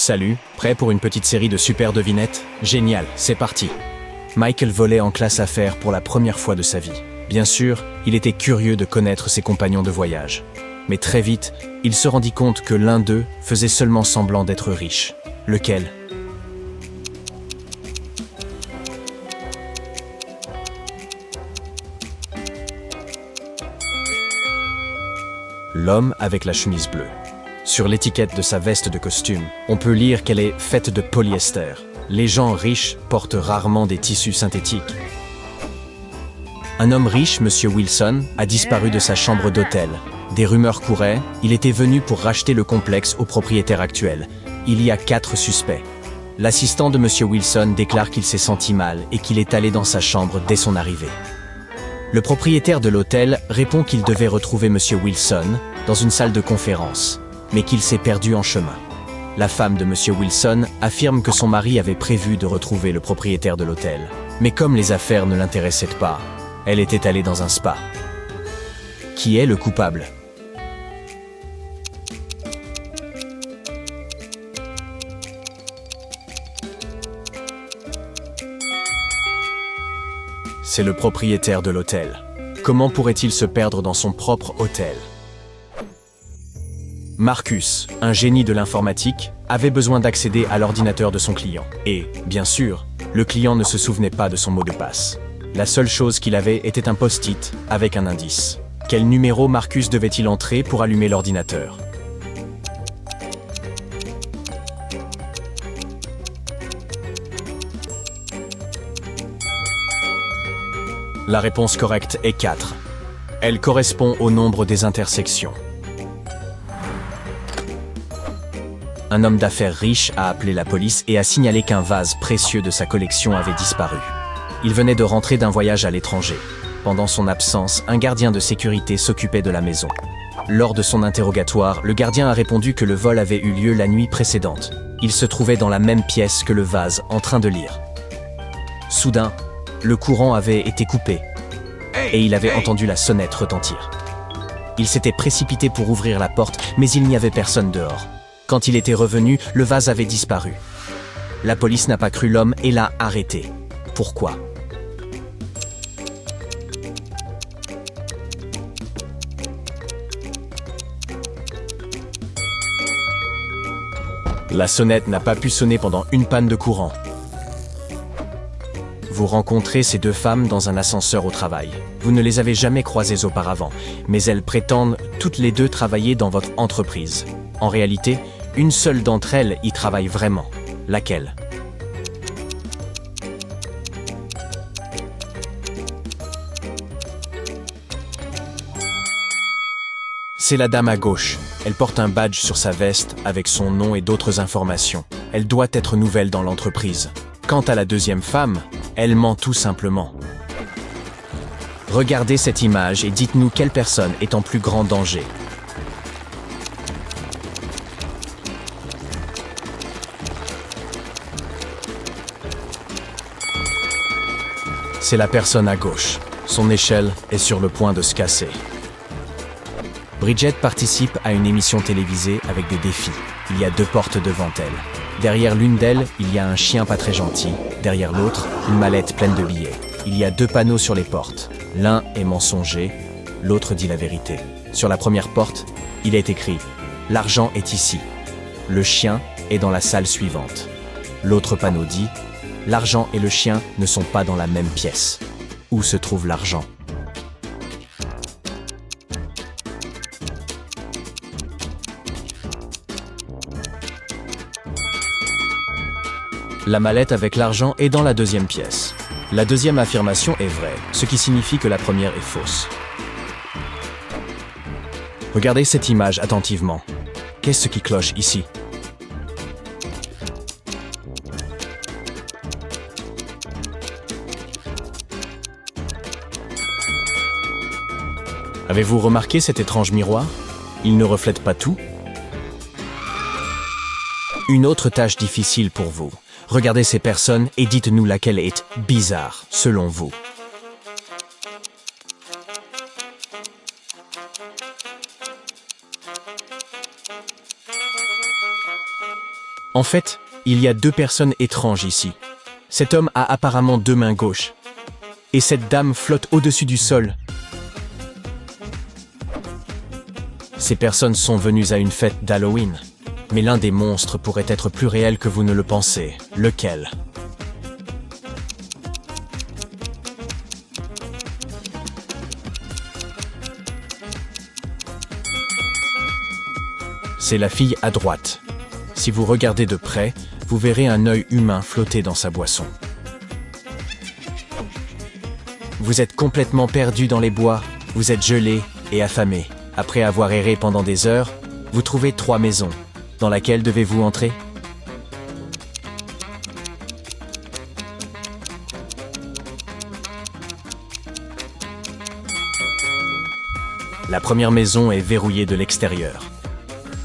Salut, prêt pour une petite série de super devinettes? Génial, c'est parti. Michael volait en classe affaires pour la première fois de sa vie. Bien sûr, il était curieux de connaître ses compagnons de voyage. Mais très vite, il se rendit compte que l'un d'eux faisait seulement semblant d'être riche. Lequel? L'homme avec la chemise bleue. Sur l'étiquette de sa veste de costume, on peut lire qu'elle est faite de polyester. Les gens riches portent rarement des tissus synthétiques. Un homme riche, Monsieur Wilson, a disparu de sa chambre d'hôtel. Des rumeurs couraient, il était venu pour racheter le complexe au propriétaire actuel. Il y a 4 suspects. L'assistant de Monsieur Wilson déclare qu'il s'est senti mal et qu'il est allé dans sa chambre dès son arrivée. Le propriétaire de l'hôtel répond qu'il devait retrouver Monsieur Wilson dans une salle de conférence, mais qu'il s'est perdu en chemin. La femme de Monsieur Wilson affirme que son mari avait prévu de retrouver le propriétaire de l'hôtel. Mais comme les affaires ne l'intéressaient pas, elle était allée dans un spa. Qui est le coupable? C'est le propriétaire de l'hôtel. Comment pourrait-il se perdre dans son propre hôtel? Marcus, un génie de l'informatique, avait besoin d'accéder à l'ordinateur de son client. Et, bien sûr, le client ne se souvenait pas de son mot de passe. La seule chose qu'il avait était un post-it avec un indice. Quel numéro Marcus devait-il entrer pour allumer l'ordinateur? La réponse correcte est 4. Elle correspond au nombre des intersections. Un homme d'affaires riche a appelé la police et a signalé qu'un vase précieux de sa collection avait disparu. Il venait de rentrer d'un voyage à l'étranger. Pendant son absence, un gardien de sécurité s'occupait de la maison. Lors de son interrogatoire, le gardien a répondu que le vol avait eu lieu la nuit précédente. Il se trouvait dans la même pièce que le vase, en train de lire. Soudain, le courant avait été coupé et il avait entendu la sonnette retentir. Il s'était précipité pour ouvrir la porte, mais il n'y avait personne dehors. Quand il était revenu, le vase avait disparu. La police n'a pas cru l'homme et l'a arrêté. Pourquoi? La sonnette n'a pas pu sonner pendant une panne de courant. Vous rencontrez ces 2 femmes dans un ascenseur au travail. Vous ne les avez jamais croisées auparavant, mais elles prétendent toutes les 2 travailler dans votre entreprise. En réalité, une seule d'entre elles y travaille vraiment. Laquelle? C'est la dame à gauche. Elle porte un badge sur sa veste avec son nom et d'autres informations. Elle doit être nouvelle dans l'entreprise. Quant à la deuxième femme, elle ment tout simplement. Regardez cette image et dites-nous quelle personne est en plus grand danger. C'est la personne à gauche. Son échelle est sur le point de se casser. Bridget participe à une émission télévisée avec des défis. Il y a 2 portes devant elle. Derrière l'une d'elles, il y a un chien pas très gentil. Derrière l'autre, une mallette pleine de billets. Il y a 2 panneaux sur les portes. L'un est mensonger, l'autre dit la vérité. Sur la première porte, il est écrit « L'argent est ici. Le chien est dans la salle suivante. » L'autre panneau dit « L'argent et le chien ne sont pas dans la même pièce. Où se trouve l'argent ? » La mallette avec l'argent est dans la deuxième pièce. La deuxième affirmation est vraie, ce qui signifie que la première est fausse. Regardez cette image attentivement. Qu'est-ce qui cloche ici? Avez-vous remarqué cet étrange miroir? Il ne reflète pas tout. Une autre tâche difficile pour vous. Regardez ces personnes et dites-nous laquelle est bizarre, selon vous. En fait, il y a deux personnes étranges ici. Cet homme a apparemment deux mains gauches. Et cette dame flotte au-dessus du sol. Ces personnes sont venues à une fête d'Halloween. Mais l'un des monstres pourrait être plus réel que vous ne le pensez. Lequel ? C'est la fille à droite. Si vous regardez de près, vous verrez un œil humain flotter dans sa boisson. Vous êtes complètement perdu dans les bois, vous êtes gelé et affamé. Après avoir erré pendant des heures, vous trouvez 3 maisons. Dans laquelle devez-vous entrer ? La première maison est verrouillée de l'extérieur.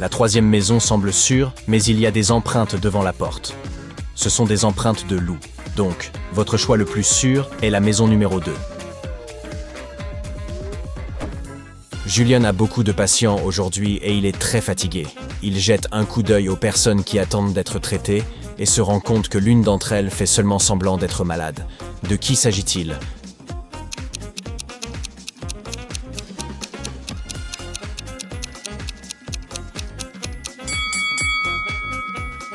La troisième maison semble sûre, mais il y a des empreintes devant la porte. Ce sont des empreintes de loup. Donc, votre choix le plus sûr est la maison numéro 2. Julian a beaucoup de patients aujourd'hui et il est très fatigué. Il jette un coup d'œil aux personnes qui attendent d'être traitées et se rend compte que l'une d'entre elles fait seulement semblant d'être malade. De qui s'agit-il ?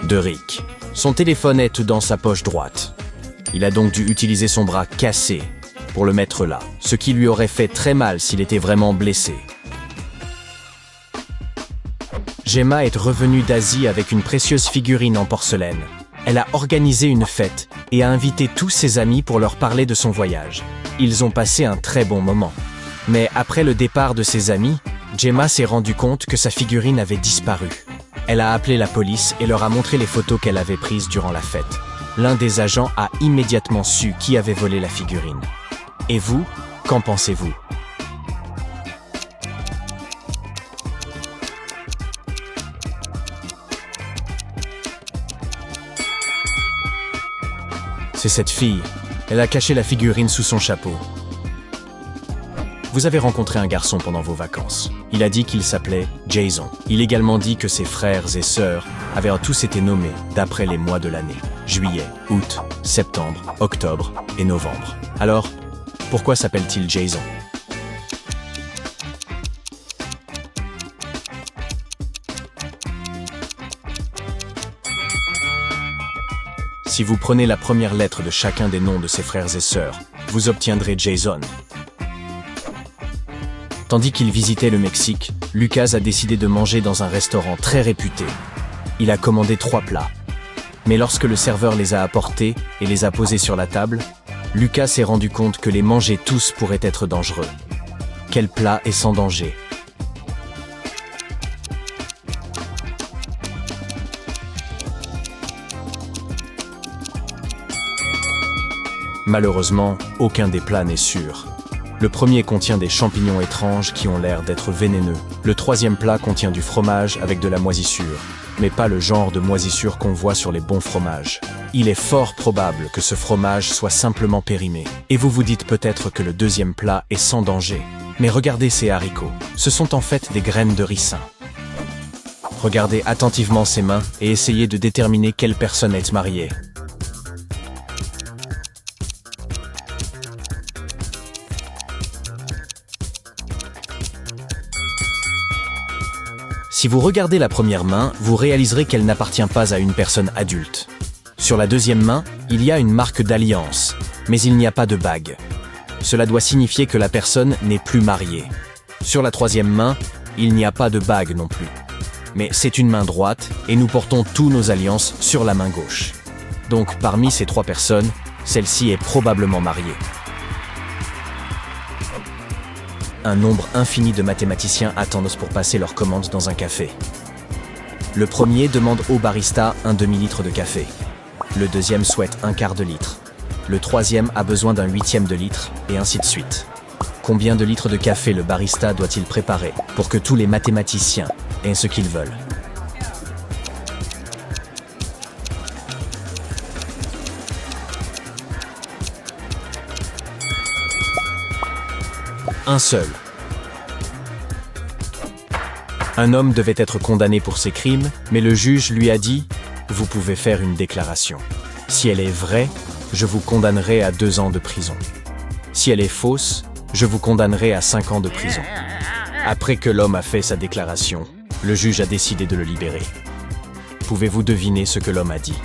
De Rick. Son téléphone est dans sa poche droite. Il a donc dû utiliser son bras cassé pour le mettre là, ce qui lui aurait fait très mal s'il était vraiment blessé. Gemma est revenue d'Asie avec une précieuse figurine en porcelaine. Elle a organisé une fête et a invité tous ses amis pour leur parler de son voyage. Ils ont passé un très bon moment. Mais après le départ de ses amis, Gemma s'est rendue compte que sa figurine avait disparu. Elle a appelé la police et leur a montré les photos qu'elle avait prises durant la fête. L'un des agents a immédiatement su qui avait volé la figurine. Et vous, qu'en pensez-vous ? C'est cette fille. Elle a caché la figurine sous son chapeau. Vous avez rencontré un garçon pendant vos vacances. Il a dit qu'il s'appelait Jason. Il a également dit que ses frères et sœurs avaient tous été nommés d'après les mois de l'année. Juillet, août, septembre, octobre et novembre. Alors, pourquoi s'appelle-t-il Jason ? Si vous prenez la première lettre de chacun des noms de ses frères et sœurs, vous obtiendrez Jason. Tandis qu'il visitait le Mexique, Lucas a décidé de manger dans un restaurant très réputé. Il a commandé 3 plats. Mais lorsque le serveur les a apportés et les a posés sur la table, Lucas s'est rendu compte que les manger tous pourrait être dangereux. Quel plat est sans danger ? Malheureusement, aucun des plats n'est sûr. Le premier contient des champignons étranges qui ont l'air d'être vénéneux. Le troisième plat contient du fromage avec de la moisissure, mais pas le genre de moisissure qu'on voit sur les bons fromages. Il est fort probable que ce fromage soit simplement périmé. Et vous vous dites peut-être que le deuxième plat est sans danger. Mais regardez ces haricots. Ce sont en fait des graines de ricin. Regardez attentivement ses mains et essayez de déterminer quelle personne est mariée. Si vous regardez la première main, vous réaliserez qu'elle n'appartient pas à une personne adulte. Sur la deuxième main, il y a une marque d'alliance, mais il n'y a pas de bague. Cela doit signifier que la personne n'est plus mariée. Sur la troisième main, il n'y a pas de bague non plus. Mais c'est une main droite et nous portons tous nos alliances sur la main gauche. Donc parmi ces 3 personnes, celle-ci est probablement mariée. Un nombre infini de mathématiciens attendent pour passer leur commande dans un café. Le premier demande au barista un demi-litre de café. Le deuxième souhaite un quart de litre. Le troisième a besoin d'un huitième de litre, et ainsi de suite. Combien de litres de café le barista doit-il préparer pour que tous les mathématiciens aient ce qu'ils veulent ? Un seul. Un homme devait être condamné pour ses crimes, mais le juge lui a dit vous pouvez faire une déclaration. Si elle est vraie, je vous condamnerai à 2 ans de prison. Si elle est fausse, je vous condamnerai à 5 ans de prison. Après que l'homme a fait sa déclaration, le juge a décidé de le libérer. Pouvez-vous deviner ce que l'homme a dit?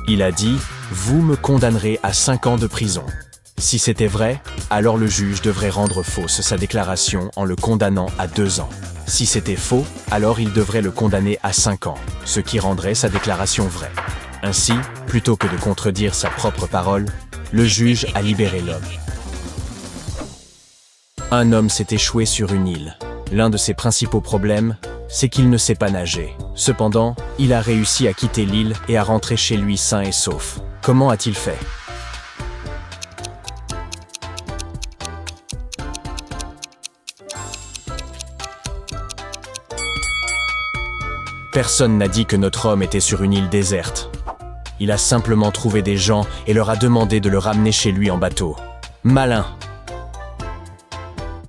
Il a dit « Vous me condamnerez à 5 ans de prison ». Si c'était vrai, alors le juge devrait rendre fausse sa déclaration en le condamnant à 2 ans. Si c'était faux, alors il devrait le condamner à 5 ans, ce qui rendrait sa déclaration vraie. Ainsi, plutôt que de contredire sa propre parole, le juge a libéré l'homme. Un homme s'est échoué sur une île. L'un de ses principaux problèmes, c'est qu'il ne sait pas nager. Cependant, il a réussi à quitter l'île et à rentrer chez lui sain et sauf. Comment a-t-il fait? Personne n'a dit que notre homme était sur une île déserte. Il a simplement trouvé des gens et leur a demandé de le ramener chez lui en bateau. Malin!